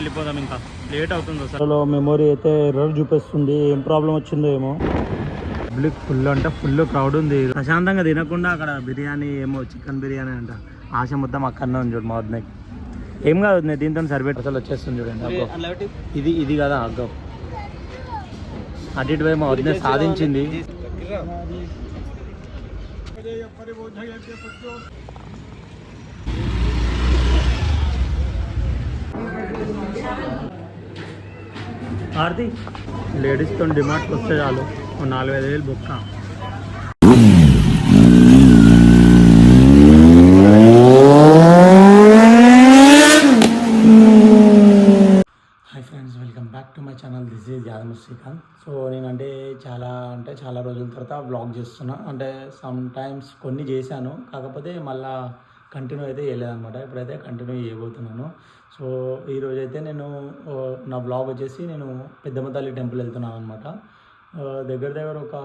వెళ్ళిపోదాం, ఇంకా లేట్ అవుతుంది. అసలు మెమొరీ అయితే ఎర్రర్ చూపిస్తుంది, ఏం ప్రాబ్లం వచ్చిందో ఏమో. పబ్లిక్ ఫుల్ అంటే ఫుల్ క్రౌడ్ ఉంది. ప్రశాంతంగా తినకుండా అక్కడ బిర్యానీ ఏమో చికెన్ బిర్యానీ అంట. ఆశ మొత్తం అక్కడనే ఉంది చూడు. మా వద్ద ఏం కాదు, నేను దీంతో సరిపెట్టి అసలు వచ్చేస్తుంది చూడండి. అగ్గో ఇది కదా అగ్గో అటు ఇటు పోయి మా వద్ద సాధించింది. ఆర్తి లేడీస్తో డిమాండ్కి వస్తే చాలు 4-5 వేలు బొక్క. Hi friends, welcome back to my channel. This is Yadav Srikanth. So నేనంటే చాలా రోజుల తర్వాత వ్లాగ్ చేస్తున్నా. అంటే సమ్ టైమ్స్ కొన్ని చేశాను, కాకపోతే మళ్ళీ కంటిన్యూ అయితే చేయలేదన్నమాట. ఇప్పుడైతే కంటిన్యూ చేయబోతున్నాను. సో ఈరోజైతే నేను నా బ్లాగ్ వచ్చేసి నేను పెద్దమ్మ తల్లి టెంపుల్ వెళ్తున్నాను అనమాట. దగ్గర ఒక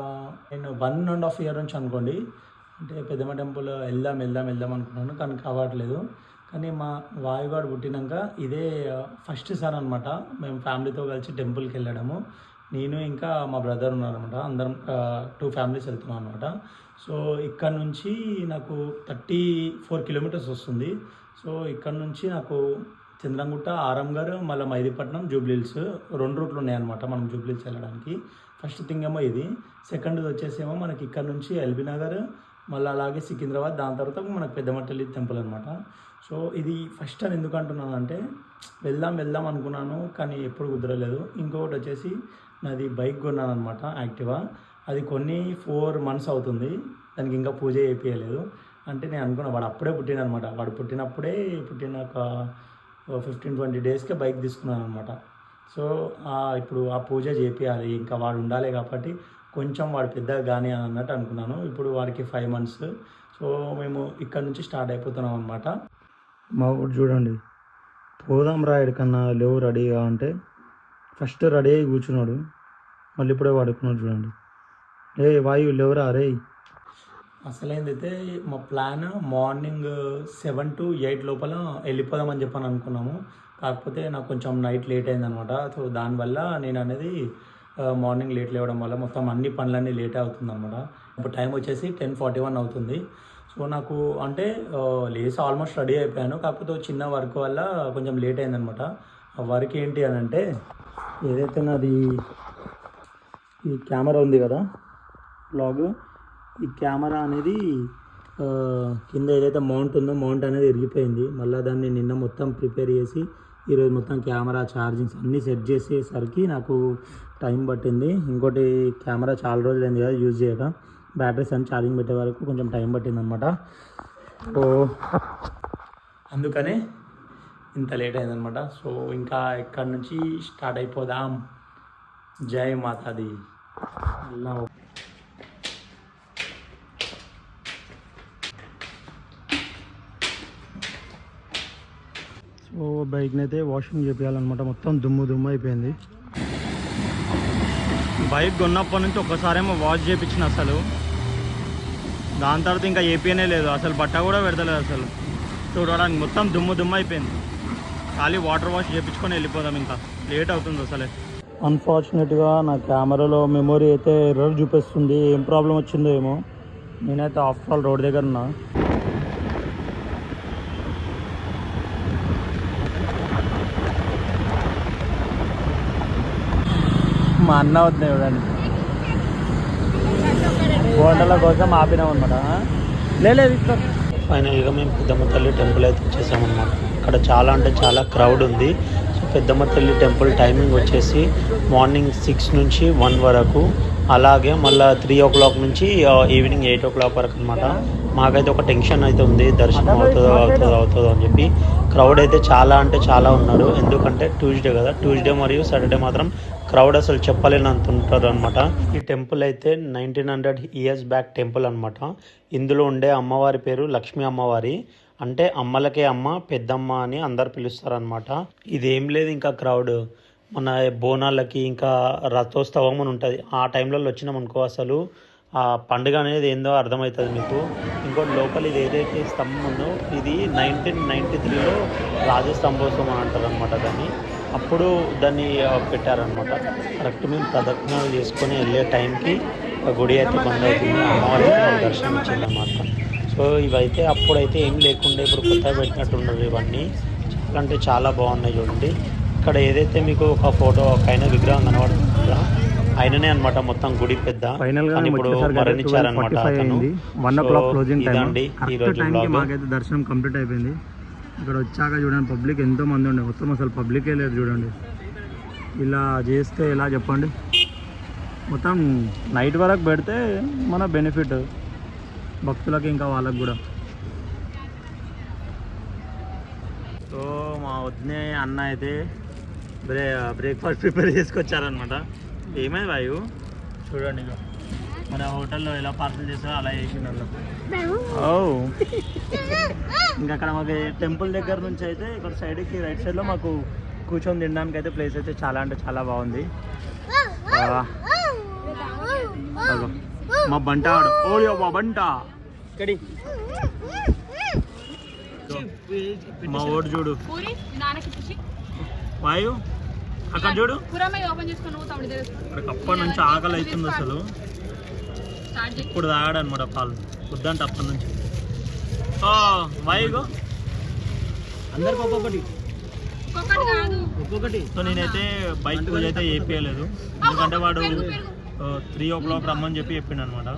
నేను 1.5 year నుంచి అనుకోండి, అంటే పెద్దమ్మ టెంపుల్ వెళ్దాం అనుకున్నాను, కానీ కావట్లేదు. కానీ మా వాయుగాడు పుట్టినాక ఇదే ఫస్ట్ సార్ అనమాట మేము ఫ్యామిలీతో కలిసి టెంపుల్కి వెళ్ళడము. నేను ఇంకా మా బ్రదర్ ఉన్నారనమాట, అందరం 2 families వెళ్తున్నాం అనమాట. సో ఇక్కడ నుంచి నాకు 34 kilometers వస్తుంది. సో ఇక్కడ నుంచి నాకు చంద్రంగుట్ట, ఆరంగర్, మళ్ళీ మైదీపట్నం, జూబ్లీహిల్స్ 2 రూట్లు ఉన్నాయన్నమాట మనం జూబ్లీహిల్స్ వెళ్ళడానికి. ఫస్ట్ థింగ్ ఏమో ఇది. సెకండ్ వచ్చేసేమో మనకి ఇక్కడ నుంచి ఎల్బీ నగర్, మళ్ళీ అలాగే సికింద్రాబాద్, దాని తర్వాత మనకు పెద్దమ్మ తల్లి టెంపుల్ అనమాట. సో ఇది ఫస్ట్ అని ఎందుకు అంటున్నానంటే వెళ్దాం అనుకున్నాను, కానీ ఎప్పుడు కుదరలేదు. ఇంకొకటి వచ్చేసి నాది బైక్ కొన్నాను అనమాట, యాక్టివా. అది కొన్ని 4 months అవుతుంది, దానికి ఇంకా పూజ చేయించలేదు. అంటే నేను అనుకున్నా వాడు అప్పుడే పుట్టిననమాట. వాడు పుట్టిన ఒక 15-20 daysకే బైక్ తీసుకున్నాను అనమాట. సో ఇప్పుడు ఆ పూజ చేయించాలి, ఇంకా వాడు ఉండాలి కాబట్టి కొంచెం వాడు పెద్దగా కానీ అని అన్నట్టు అనుకున్నాను. ఇప్పుడు వాడికి 5 months. సో మేము ఇక్కడ నుంచి స్టార్ట్ అయిపోతున్నాం అనమాట. మా ఊరు చూడండి, పోదాం రా ఎక్కడికన్నా, లేవు రెడీగా అంటే ఫస్ట్ రెడీ అయ్యి కూర్చున్నాడు, మళ్ళీ ఇప్పుడే పడుకున్నాడు చూడండి. వాయు లేవురా రే. అసలేందైతే మా ప్లాన్ మార్నింగ్ 7 to 8 లోపల వెళ్ళిపోదామని చెప్పని అనుకున్నాము. కాకపోతే నాకు కొంచెం నైట్ లేట్ అయిందనమాట. సో దానివల్ల నేను అనేది మార్నింగ్ లేట్ లేవడం వల్ల మొత్తం అన్ని పనులన్నీ లేట్ అవుతుంది అనమాట. ఇప్పుడు టైం వచ్చేసి 10:41 అవుతుంది. సో నాకు అంటే లేసి ఆల్మోస్ట్ రెడీ అయిపోయాను, కాకపోతే చిన్న వర్క్ వల్ల కొంచెం లేట్ అయిందనమాట. ఆ వర్క్ ఏంటి అని అంటే, ఏదైతే నాది ఈ కెమెరా ఉంది కదా బ్లాగ్, ఈ కెమెరా అనేది కింద ఏదైతే మౌంట్ ఉందో మౌంట్ అనేది విరిగిపోయింది. మళ్ళీ దాన్ని నిన్న మొత్తం ప్రిపేర్ చేసి ఈరోజు మొత్తం కెమెరా ఛార్జింగ్స్ అన్నీ సెట్ చేసేసరికి నాకు టైం పట్టింది. ఇంకోటి కెమెరా చాలా రోజులు అయింది కదా యూజ్ చేయక, బ్యాటరీస్ అన్ని ఛార్జింగ్ పెట్టే వరకు కొంచెం టైం పట్టింది అనమాట. సో అందుకనే ఇంత లేట్ అయిందనమాట. సో ఇంకా ఇక్కడ నుంచి స్టార్ట్ అయిపోదాం. జై మాతాది. అలా సో బైక్ని అయితే వాషింగ్ చేయాలన్నమాట. మొత్తం దుమ్ము అయిపోయింది. బైక్ కొన్నప్పటి నుంచి ఒక్కసారేమో వాష్ చేయించిన, అసలు దాని తర్వాత ఇంకా ఏపీనే లేదు, అసలు బట్ట కూడా పెడతలేదు. అసలు చూడడానికి మొత్తం దుమ్ము అయిపోయింది. ఖాళీ వాటర్ వాష్ చేయించుకొని వెళ్ళిపోదాం, ఇంకా లేట్ అవుతుంది అసలే. అన్ఫార్చునేట్గా నా కెమెరాలో మెమొరీ అయితే ఎర్రర్ చూపిస్తుంది, ఏం ప్రాబ్లం వచ్చిందో ఏమో. నేనైతే ఆఫ్టర్ ఆల్ రోడ్ దగ్గర ఉన్నా. మా అన్న వద్దాయి చూడండి, బోండల కోసం ఆపినాం అనమాట. లేదు ఫైనల్గా మేము పెద్దమ్మ తల్లి టెంపుల్ అయితే వచ్చేసామన్నమాట. ఇక్కడ చాలా క్రౌడ్ ఉంది. సో పెద్దమ్మ తల్లి టెంపుల్ టైమింగ్ వచ్చేసి మార్నింగ్ 6 నుంచి 1 వరకు, అలాగే మళ్ళీ 3 o'clock నుంచి ఈవినింగ్ 8 o'clock వరకు అనమాట. మాకైతే ఒక టెన్షన్ అయితే ఉంది, దర్శనం అవుతుందో అని చెప్పి. క్రౌడ్ అయితే చాలా ఉన్నారు, ఎందుకంటే ట్యూస్డే కదా. ట్యూస్డే మరియు సాటర్డే మాత్రం క్రౌడ్ అసలు చెప్పలేనంత ఉంటారు అనమాట. ఈ టెంపుల్ అయితే 1900 years బ్యాక్ టెంపుల్ అనమాట. ఇందులో ఉండే అమ్మవారి పేరు లక్ష్మీ అమ్మవారి, అంటే అమ్మలకే అమ్మ, పెద్దమ్మ అని అందరు పిలుస్తారనమాట. ఇదేం లేదు, ఇంకా క్రౌడ్ మన బోనాలకి ఇంకా రథోత్సవం అని ఉంటుంది, ఆ టైంలో వచ్చినాం అనుకో అసలు ఆ పండుగ అనేది ఏందో అర్థమవుతుంది మీకు. ఇంకోటి లోపల ఇది ఏదైతే స్తంభం ఉందో ఇది 1993లో రాజస్తంభోత్సవం అని అంటారు అనమాట. దాన్ని అప్పుడు దాన్ని పెట్టారనమాట. కరెక్ట్ మేము ప్రదక్షిణాలు చేసుకొని వెళ్ళే టైంకి గుడి అయితే బంద్ అవుతుంది, అమ్మవారి దర్శనం ఇచ్చిందన్నమాట. సో ఇవైతే అప్పుడైతే ఏం లేకుండా ఇప్పుడు కొత్తగా పెట్టినట్టున్నారు ఇవన్నీ. చాలా అంటే చాలా బాగున్నాయి చూడండి. ఇక్కడ ఏదైతే మీకు ఒక ఫోటో ఒక ఆయన విగ్రహం కనబడుతుందో ఆయననే అనమాట మొత్తం గుడి పెద్ద. కానీ ఇప్పుడు మరణించారనమాట అతను. 1 o'clock క్లోజింగ్ టైం అండి. ఈ రోజు మాకైతే దర్శనం కంప్లీట్ అయిపోయింది. ఇక్కడ వచ్చాక చూడండి పబ్లిక్ ఎంతో మంది ఉండే, మొత్తం అసలు పబ్లికే లేదు చూడండి. ఇలా చేస్తే ఎలా చెప్పండి, మొత్తం నైట్ వరకు పెడితే మన బెనిఫిట్ భక్తులకి ఇంకా వాళ్ళకి కూడా. సో మా వదినే అన్న అయితే బ్రేక్ఫాస్ట్ ప్రిపేర్ చేసుకొచ్చారనమాట. ఏమైంది వాయు చూడండి, ఇక మన హోటల్లో ఎలా పార్సల్ చేస్తారో అలా చేసిండు వాళ్ళు. ఇంకా అక్కడ మాకు టెంపుల్ దగ్గర నుంచి అయితే ఇక్కడ సైడ్కి రైట్ సైడ్లో మాకు కూర్చొని తినడానికి అయితే ప్లేస్ అయితే చాలా అంటే చాలా బాగుంది. మా బంట ఆడు ఓడియో మా బంట ఇక్కడి మా ఓడు చూడు వాయు అక్కడ చూడు. అప్పటి నుంచి ఆకలి అవుతుంది అసలు. ఇప్పుడు తాగాడు అనమాట పాలు వద్దంటే అప్పటి నుంచి. వాయుగో అందరికి ఒక్కొక్కటి. సో నేనైతే బైక్ పూజ అయితే చేయించలేదు, ఎందుకంటే వాడు 3 o'clock రమ్మని చెప్పి చెప్పిండు అనమాట.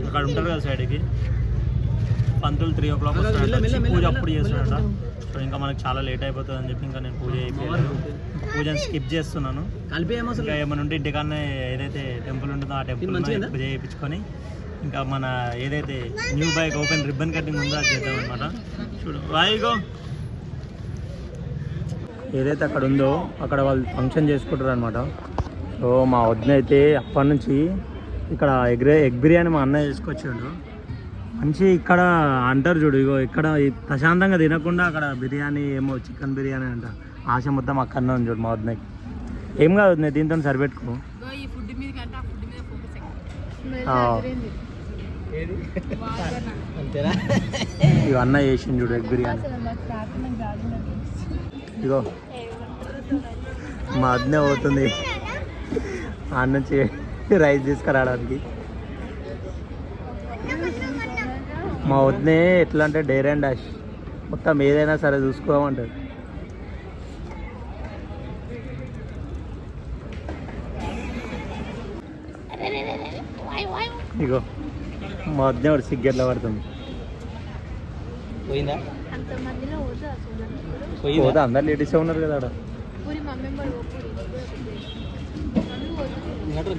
అక్కడ ఉంటారు కదా సైడ్కి పంతులు 3 o'clock వస్తాడు, పూజ అప్పుడు చేస్తాడట. సో ఇంకా మనకు చాలా లేట్ అయిపోతుంది అని చెప్పి ఇంకా నేను పూజ అయిపోయలేదు, పూజను స్కిప్ చేస్తున్నాను. ఇంకా ఏమైనా ఉంటే ఇంటికన్నా ఏదైతే టెంపుల్ ఉంటుందో ఆ టెంపుల్ పూజ చేయించుకొని ఇంకా మన ఏదైతే new bike open ribbon cutting ఉందో అది చేద్దాం అనమాట. చూడు వాయిగో ఏదైతే అక్కడ ఉందో అక్కడ వాళ్ళు ఫంక్షన్ చేసుకుంటారు అనమాట. సో మా వదిన అయితే అప్పటి నుంచి ఇక్కడ ఎగ్ బిర్యానీ మా అన్నయ్య తీసుకొచ్చాడు. మంచి ఇక్కడ అంటారు చూడు, ఇగో ఇక్కడ ప్రశాంతంగా తినకుండా అక్కడ బిర్యానీ ఏమో చికెన్ బిర్యానీ అంట. ఆశ మొత్తం అక్కడనే ఉంది చూడు మా వదినకి. ఏం కాదు వదిన, దీంతో సరిపెట్టుకో. ఇగో అన్న చేసిండు చూడు ఎగ్ బిర్యానీ. ఇగో మా వదిన పోతుంది ఆడ నుంచి రైస్ తీసుకురావడానికి. మా వదినే ఎట్లా అంటే డేర్ అండ్ డాష్, మొత్తం ఏదైనా సరే చూసుకోమంటారు. ఇగో మా వదినే వాడు సిగ్గెట్లా పడుతుంది. పోదా అందరు లేడీసే ఉన్నారు కదా ఆడ.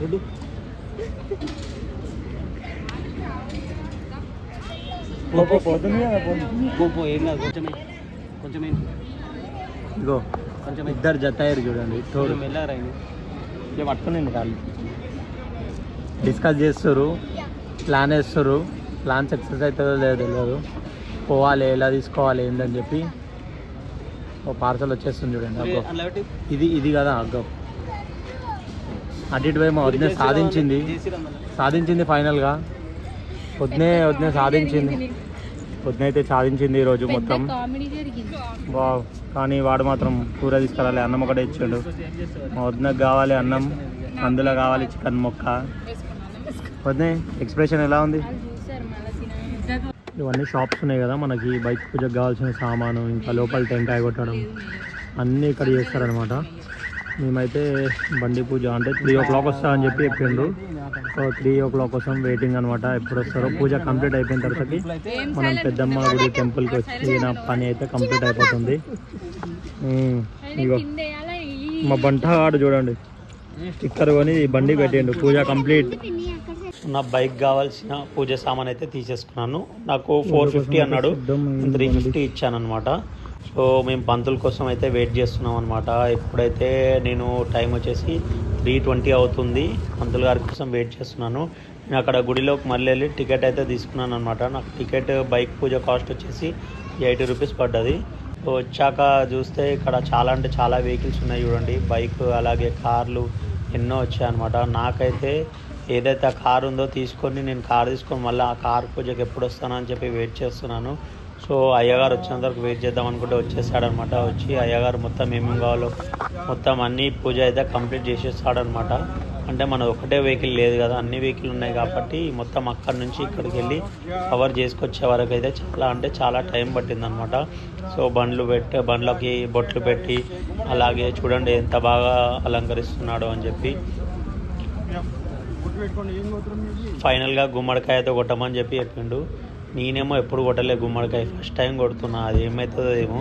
గుడ్డు ఇగో కొంచెం ఇద్దరు జత అయ్యారు చూడండి. తోడు ఇక పట్టుకునండి కాళ్ళు డిస్కస్ చేస్తారు, ప్లాన్ వేస్తారు. ప్లాన్ సక్సెస్ అవుతుందో లేదో తెలియదు. పోవాలి ఎలా తీసుకోవాలి ఏంటని చెప్పి ఓ పార్సల్ వచ్చేస్తుంది చూడండి. అగ్గో ఇది కదా అగ్గో అటు ఇటు పోయి మా వదిన సాధించింది ఫైనల్గా. వదినే సాధించింది, వదిన అయితే సాధించింది ఈరోజు మొత్తం. బావ్ కానీ వాడు మాత్రం కూర తీసుకురాలి, అన్నం ఒకటే ఇచ్చాడు. మా వదినకు కావాలి అన్నం, అందులో కావాలి చికెన్ మొక్క. వదినే ఎక్స్ప్రెషన్ ఎలా ఉంది? ఇవన్నీ షాప్స్ ఉన్నాయి కదా మనకి, బైక్ పూజకు కావాల్సిన సామాను, ఇంకా లోపల టెంకాయ కొట్టడం అన్నీ ఇక్కడ చేస్తారనమాట. మేమైతే బండి పూజ అంటే 3 o'clock వస్తా అని చెప్పి చెప్పిండ్రు. సో 3 o'clock కోసం వెయిటింగ్ అనమాట. ఎప్పుడు వస్తారో. పూజ కంప్లీట్ అయిపోయిన తర్వాతకి మనం పెద్దమ్మ గుడి టెంపుల్కి వచ్చిన పని అయితే కంప్లీట్ అయిపోతుంది. ఇగో మా బంట ఆడు చూడండి, స్టిక్కర్ కొని బండి పెట్టిండు. పూజ కంప్లీట్. నా బైక్ కావాల్సిన పూజ సామాన్ అయితే తీసేసుకున్నాను. నాకు 450 అన్నాడు, 350 ఇచ్చాను అనమాట. సో మేము పంతుల కోసం అయితే వెయిట్ చేస్తున్నాం అనమాట. ఇప్పుడైతే నేను టైం వచ్చేసి 3:20 అవుతుంది. పంతులు గారి కోసం వెయిట్ చేస్తున్నాను. నేను అక్కడ గుడిలోకి మళ్ళీ వెళ్ళి టికెట్ అయితే తీసుకున్నాను అనమాట. నాకు టికెట్ బైక్ పూజ కాస్ట్ వచ్చేసి 80 రూపీస్ పడ్డది. సో వచ్చాక చూస్తే ఇక్కడ చాలా అంటే చాలా వెహికల్స్ ఉన్నాయి చూడండి. బైక్ అలాగే కార్లు ఎన్నో వచ్చాయన్నమాట. నాకైతే ఏదైతే ఆ కారు ఉందో తీసుకొని నేను కారు తీసుకొని మళ్ళీ ఆ కారు పూజకి ఎప్పుడు వస్తానో అని చెప్పి వెయిట్ చేస్తున్నాను. సో అయ్యగారు వచ్చినంత వరకు వెయిట్ చేద్దాం అనుకుంటే వచ్చేసాడనమాట. వచ్చి అయ్యగారు మొత్తం ఏమేమి కావాలో మొత్తం అన్ని పూజ అయితే కంప్లీట్ చేసేస్తాడనమాట. అంటే మన ఒకటే వెహికల్ లేదు కదా, అన్ని వెహికల్ ఉన్నాయి కాబట్టి మొత్తం అక్కడి నుంచి ఇక్కడికి వెళ్ళి కవర్ చేసుకొచ్చే వరకు అయితే చాలా టైం పట్టిందనమాట. సో బండ్లకి బొట్లు పెట్టి అలాగే చూడండి ఎంత బాగా అలంకరిస్తున్నాడు అని చెప్పి ఫైనల్గా గుమ్మడికాయతో కొట్టమని చెప్పిండు. నేనేమో ఎప్పుడు కొట్టలే గుమ్మడికాయ, ఫస్ట్ టైం కొడుతున్నా. అది ఏమవుతుందో ఏమో.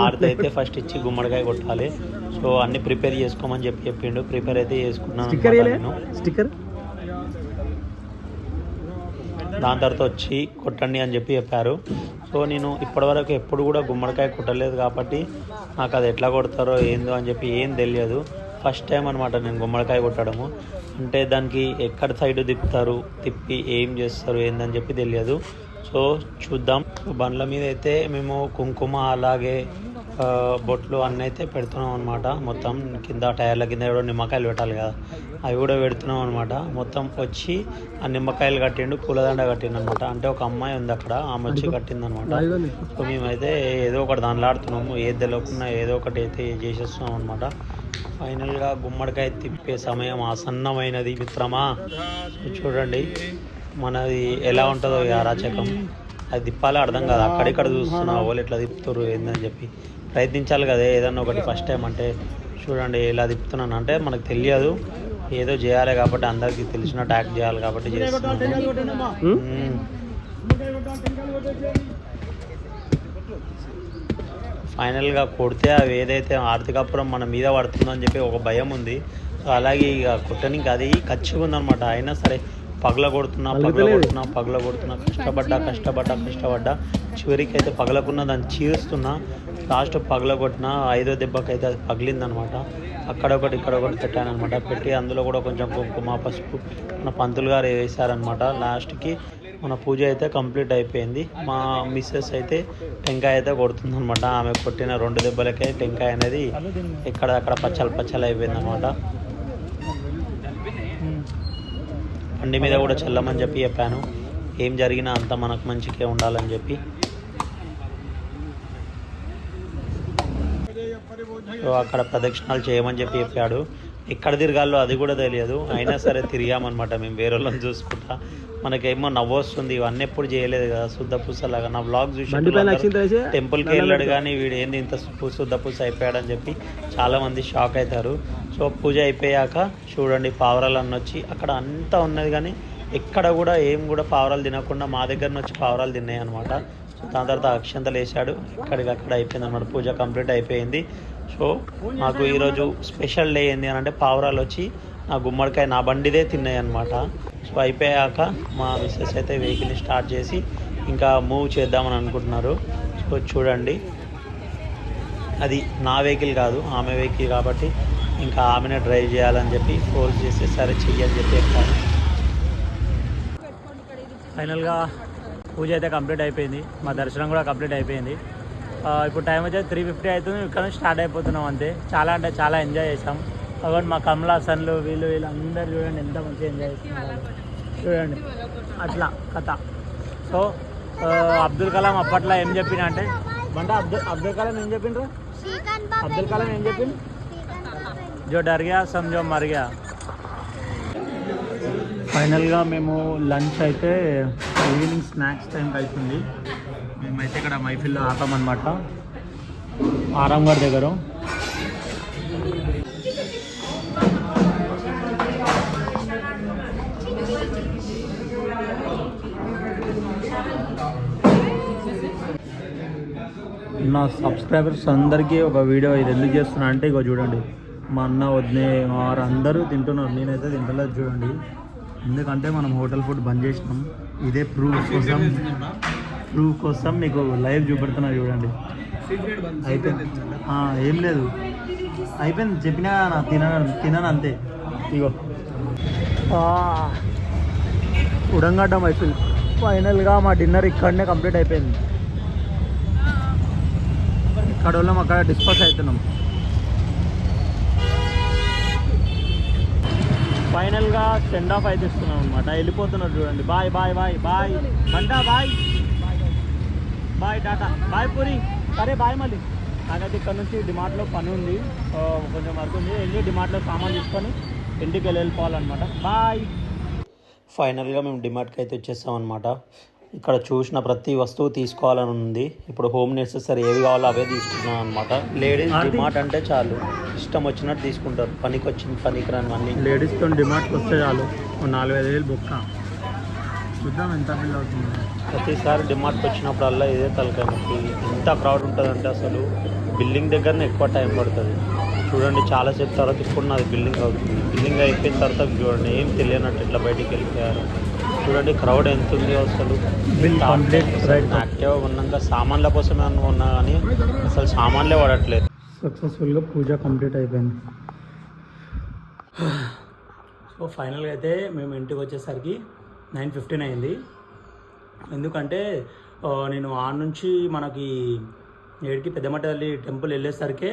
ఆర్తి అయితే ఫస్ట్ ఇచ్చి గుమ్మడికాయ కొట్టాలి. సో అన్ని ప్రిపేర్ చేసుకోమని చెప్పిండు. ప్రిపేర్ అయితే చేసుకున్నాను నేను. దాని తర్వాత వచ్చి కొట్టండి అని చెప్పారు. సో నేను ఇప్పటివరకు ఎప్పుడు కూడా గుమ్మడికాయ కొట్టలేదు కాబట్టి నాకు అది ఎట్లా కొడతారో ఏందో అని చెప్పి ఏం తెలియదు. ఫస్ట్ టైం అనమాట నేను గుమ్మడికాయ కొట్టడము. అంటే దానికి ఎక్కడ సైడ్ తిప్పి ఏం చేస్తారు ఏందని చెప్పి తెలియదు. సో చూద్దాం. బండ్ల మీద అయితే మేము కుంకుమ అలాగే బొట్లు అన్నీ అయితే పెడుతున్నాం అనమాట. మొత్తం కింద టైర్ల కింద కూడా నిమ్మకాయలు పెట్టాలి కదా, అవి కూడా పెడుతున్నాం అనమాట. మొత్తం వచ్చి ఆ నిమ్మకాయలు కట్టిండు, పూలదండ కట్టిండు అనమాట. అంటే ఒక అమ్మాయి ఉంది అక్కడ, ఆమె వచ్చి కట్టింది అనమాట. సో మేమైతే ఏదో ఒకటి దానిలాడుతున్నాము, ఏది తెలియకుండా ఏదో ఒకటి అయితే చేసేస్తున్నాం అనమాట. ఫైనల్గా గుమ్మడికాయ తిప్పే సమయం ఆసన్నమైనది మిత్రమా. చూడండి మనది ఎలా ఉంటుందో ఈ అరాచకం. అది తిప్పాలో అర్థం కాదు, అక్కడిక్కడ చూస్తున్నా వాళ్ళు ఎట్లా తిప్పుతారు ఏందని చెప్పి ప్రయత్నించాలి కదా ఏదన్నా ఒకటి. ఫస్ట్ టైం అంటే చూడండి ఇలా తిప్పుతున్నాను. అంటే మనకు తెలియదు, ఏదో చేయాలి కాబట్టి అందరికీ తెలిసినట్టు యాక్ట్ చేయాలి కాబట్టి చేస్తున్నాను. ఫైనల్గా కొడితే అవి ఏదైతే ఆర్థికాపురం మన మీద పడుతుందో అని చెప్పి ఒక భయం ఉంది. సో అలాగే ఇక కొట్టనికి అది ఖచ్చితంగా ఉందన్నమాట. అయినా సరే పగల కొడుతున్నా కష్టపడ్డా చివరికి అయితే పగలకున్న దాన్ని చీరుస్తున్నా. లాస్ట్ పగల కొట్టిన 5వ దెబ్బకైతే అది పగిలిందనమాట. అక్కడొకటి ఇక్కడొకటి పెట్టానమాట. పెట్టి అందులో కూడా కొంచెం కుంకుమ పసుపు మన పంతులు గారు వేసారనమాట. లాస్ట్కి మన పూజ అయితే కంప్లీట్ అయిపోయింది. మా మిస్సెస్ అయితే టెంకాయ అయితే కొడుతుందనమాట. ఆమె కొట్టిన 2 దెబ్బలకే టెంకాయ అనేది ఎక్కడక్కడ పచ్చలు అయిపోయిందనమాట. బండి మీద కూడా చల్లమని చెప్పాను. ఏం జరిగినా అంతా మనకు మంచిగా ఉండాలని చెప్పి. సో అక్కడ ప్రదక్షిణాలు చేయమని చెప్పాడు. ఎక్కడ తిరగాలో అది కూడా తెలియదు, అయినా సరే తిరిగామన్నమాట మేము వేరే వాళ్ళని చూసుకుంటా. మనకేమో నవ్వు వస్తుంది, ఇవన్నీ ఎప్పుడు చేయలేదు కదా శుద్ధ పూసలాగా. నా వ్లాగ్ చూసి టెంపుల్కి వెళ్ళాడు కానీ వీడు ఏంది ఇంత శుద్ధ పూస అయిపోయాడని చెప్పి చాలామంది షాక్ అవుతారు. సో పూజ అయిపోయాక చూడండి పావురాలు వచ్చి అక్కడ అంతా ఉన్నది కానీ ఎక్కడ కూడా ఏం కూడా పావురాలు తినకుండా మా దగ్గర నుంచి పావురాలు తిన్నాయి అనమాట. సో దాని తర్వాత అక్షంతలు వేసాడు, ఎక్కడికక్కడ అయిపోయింది అనమాట. పూజ కంప్లీట్ అయిపోయింది. సో మాకు ఈరోజు స్పెషల్ డే ఏంది అని అంటే పావురాలు వచ్చి నా గుమ్మడికాయ నా బండిదే తిన్నాయి అనమాట. సో అయిపోయాక మా మిస్సెస్ అయితే వెహికల్ని స్టార్ట్ చేసి ఇంకా మూవ్ చేద్దామని అనుకుంటున్నారు. సో చూడండి అది నా వెహికల్ కాదు ఆమె వెహికల్ కాబట్టి ఇంకా ఆమెనే డ్రైవ్ చేయాలని చెప్పి ఫోర్స్ చేసి సరే చెయ్యని చెప్పి చెప్పాను. ఫైనల్గా పూజ అయితే కంప్లీట్ అయిపోయింది, మా దర్శనం కూడా కంప్లీట్ అయిపోయింది. ఇప్పుడు టైం వచ్చేది 3:50 అవుతుంది. ఇక్కడ నుంచి స్టార్ట్ అయిపోతున్నాం అంతే. చాలా అంటే చాలా ఎంజాయ్ చేసాం. కాబట్టి మా కమలాసన్లు వీళ్ళు అందరూ చూడండి ఎంత మంచిగా ఎంజాయ్ చేస్తున్నారు చూడండి. అట్లా కథ. సో అబ్దుల్ కలాం అప్పట్లో ఏం చెప్పిన అంటే అబ్దుల్ కలాం ఏం చెప్పిండ్రు? అబ్దుల్ కలాం ఏం చెప్పిండు? జో డర్ గయా సమझो మర్ గయా. ఫైనల్గా మేము లంచ్ అయితే ఈవినింగ్ స్నాక్స్ టైంకి అవుతుంది. మేమైతే ఇక్కడ మైఫిల్లో ఆపామన్నమాట ఆరాంగఢ్ దగ్గర. నా సబ్స్క్రైబర్స్ అందరికీ ఒక వీడియో ఇది ఎందుకు చేస్తున్నా అంటే ఇగో చూడండి మా అన్న వదినే వారు అందరూ తింటున్నారు, నేనైతే తింటలేదు చూడండి. ఎందుకంటే మనం హోటల్ ఫుడ్ బంద్ చేసినాం. ఇదే ప్రూఫ్ కోసం మీకు లైవ్ చూపెడుతున్నా చూడండి. అయిపోయింది ఏం లేదు అయిపోయింది చెప్పినా తినను అంతే. ఇగో ఉడంగడ్డ మైఫిల్. ఫైనల్గా మా డిన్నర్ ఇక్కడనే కంప్లీట్ అయిపోయింది. ఇక్కడ వాళ్ళం అక్కడ డిస్పర్స్ అవుతున్నాం. ఫైనల్గా సెండ్ ఆఫ్ అయితే ఇస్తున్నాం అనమాట. వెళ్ళిపోతున్నారు చూడండి. బాయ్ బాయ్ బాయ్ బాయ్ బంటా బాయ్. బాయ్ టాటా బాయ్ పూరి సరే బాయ్ మళ్ళీ. నాకైతే ఇక్కడ నుంచి డిమార్ట్లో పని ఉంది, కొంచెం వర్క్ ఉంది, వెళ్ళి డిమార్ట్లో సామాన్ తీసుకొని ఇంటికి వెళ్ళిపోవాలన్నమాట. బాయ్. ఫైనల్గా మేము డిమార్ట్కి అయితే వచ్చేస్తాం అనమాట. ఇక్కడ చూసిన ప్రతి వస్తువు తీసుకోవాలని ఉంది. ఇప్పుడు హోమ్ నెసెసరీ ఏవి కావాలో అవే తీసుకున్నాం అనమాట. లేడీస్ డిమార్ట్ అంటే చాలు, ఇష్టం వచ్చినట్టు తీసుకుంటారు. పనికి వచ్చింది పనికి రాని అన్నీ లేడీస్తో డిమార్ట్కి వస్తే చాలు 4,000 బుక్క. చూద్దాం ఎంత బిల్ అవుతుంది. ప్రతిసారి డిమార్ట్కి వచ్చినప్పుడల్లా ఇదే తలకాయ నొప్పి. ఎంత క్రౌడ్ ఉంటుందంటే అసలు బిల్డింగ్ దగ్గరనే ఎక్కువ టైం పడుతుంది. చూడండి చాలాసేపు తర్వాత ఇప్పుడు నాది బిల్డింగ్ అవుతుంది. బిల్డింగ్ అయిపోయిన తర్వాత చూడండి ఏం తెలియనట్టు ఇట్లా బయటికి వెళ్ళిపోయారు. చూడండి క్రౌడ్ ఎంత ఉంది అసలు. బిల్ కంప్లీట్ యాక్టివ్గా ఉన్నాక సామాన్ల కోసమే ఉన్నా కానీ అసలు సామాన్లే వాడట్లేదు. సక్సెస్ఫుల్గా పూజ కంప్లీట్ అయిపోయింది. సో ఫైనల్గా అయితే మేము ఇంటికి వచ్చేసరికి 9:15 అయింది. ఎందుకంటే నేను ఆడ నుంచి మనకి ఏడికి పెద్దమట్టల్లి టెంపుల్ వెళ్ళేసరికి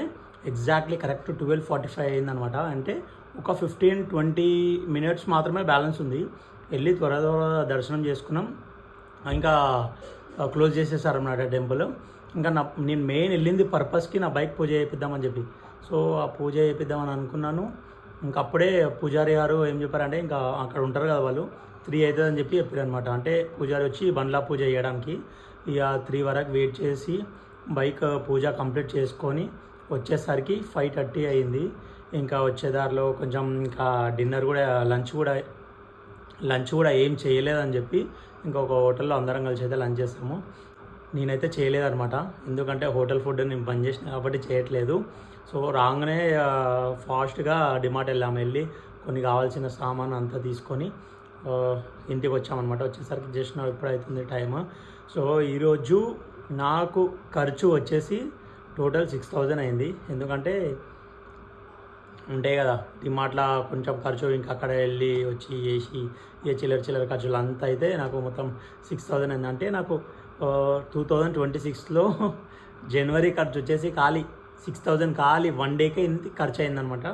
ఎగ్జాక్ట్లీ కరెక్ట్ 12:45 అయిందనమాట. అంటే ఒక 15-20 మినిట్స్ మాత్రమే బ్యాలెన్స్ ఉంది. వెళ్ళి త్వర దర్శనం చేసుకున్నాం. ఇంకా క్లోజ్ చేసేసారన్నమాట టెంపుల్. ఇంకా నేను మెయిన్ వెళ్ళింది పర్పస్కి నా బైక్ పూజ చేయిద్దామని చెప్పి. సో ఆ పూజ చేయిద్దామని అనుకున్నాను. ఇంకా అప్పుడే పూజారి గారు ఏం చెప్పారంటే ఇంకా అక్కడ ఉంటారు కదా వాళ్ళు, 3 అవుతుందని చెప్పి చెప్పారు అనమాట. అంటే పూజారి వచ్చి బండ్లా పూజ చేయడానికి ఇక 3 వరకు వెయిట్ చేసి బైక్ పూజ కంప్లీట్ చేసుకొని వచ్చేసరికి 5:30 అయింది. ఇంకా వచ్చేదారిలో కొంచెం ఇంకా డిన్నర్ కూడా లంచ్ కూడా ఏం చేయలేదని చెప్పి ఇంకొక హోటల్లో అందరం కలిసి అయితే లంచ్ చేస్తాము. నేనైతే చేయలేదన్నమాట, ఎందుకంటే హోటల్ ఫుడ్ నేను బంద్ చేసిన కాబట్టి చేయట్లేదు. సో రాగానే ఫాస్ట్గా డిమార్ట్ వెళ్ళి కొన్ని కావాల్సిన సామాన్ అంతా తీసుకొని ఇంటికి వచ్చామన్నమాట. వచ్చేసరికి జస్ట్ నా ఇప్పుడు అవుతుంది టైం. సో ఈరోజు నాకు ఖర్చు వచ్చేసి టోటల్ 6,000 అయింది. ఎందుకంటే ఉంటాయి కదా డిమార్ట్లో కొంచెం ఖర్చు, ఇంకా అక్కడ వెళ్ళి వచ్చి చేసి ఇక చిల్లర ఖర్చులు అంతా అయితే నాకు మొత్తం 6,000 అయింది. అంటే నాకు 2026లో జనవరి ఖర్చు వచ్చేసి ఖాళీ 6,000 ఖాళీ 1 డేకే ఇంత ఖర్చు అయిందనమాట.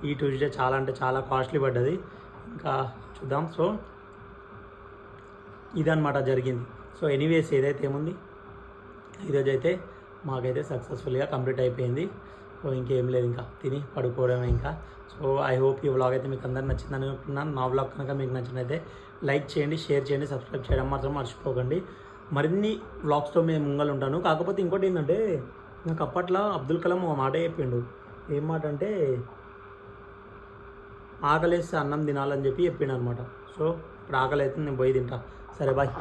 ఈ ట్యూస్డే చాలా అంటే చాలా కాస్ట్లీ పడ్డది. ఇంకా చూద్దాం. సో ఇదన్నమాట జరిగింది. సో ఎనీవేస్ ఏదైతే ఏముంది ఈరోజు అయితే మాకైతే సక్సెస్ఫుల్గా కంప్లీట్ అయిపోయింది. సో ఇంకేం లేదు, ఇంకా తిని పడుకోవడమే ఇంకా. సో ఐ హోప్ ఈ వ్లాగ్ అయితే మీకు అందరికి నచ్చిందని అనుకుంటున్నాను. నా వ్లాగ్ కనుక మీకు నచ్చినైతే లైక్ చేయండి, షేర్ చేయండి, సబ్స్క్రైబ్ చేయడం మాత్రం మర్చిపోకండి. మరిన్ని వ్లాగ్స్తో మేము ముంగలు ఉంటాను. కాకపోతే ఇంకోటి ఏంటంటే నాకు అప్పట్లో అబ్దుల్ కలాం ఒక మాట చెప్పిండు. ఏం మాట అంటే ఆకలేస్తే అన్నం తినాలని చెప్పి చెప్పిండు అనమాట. సో ఇప్పుడు ఆకలి అయితే నేను పోయి తింటా. సరే బాయ్.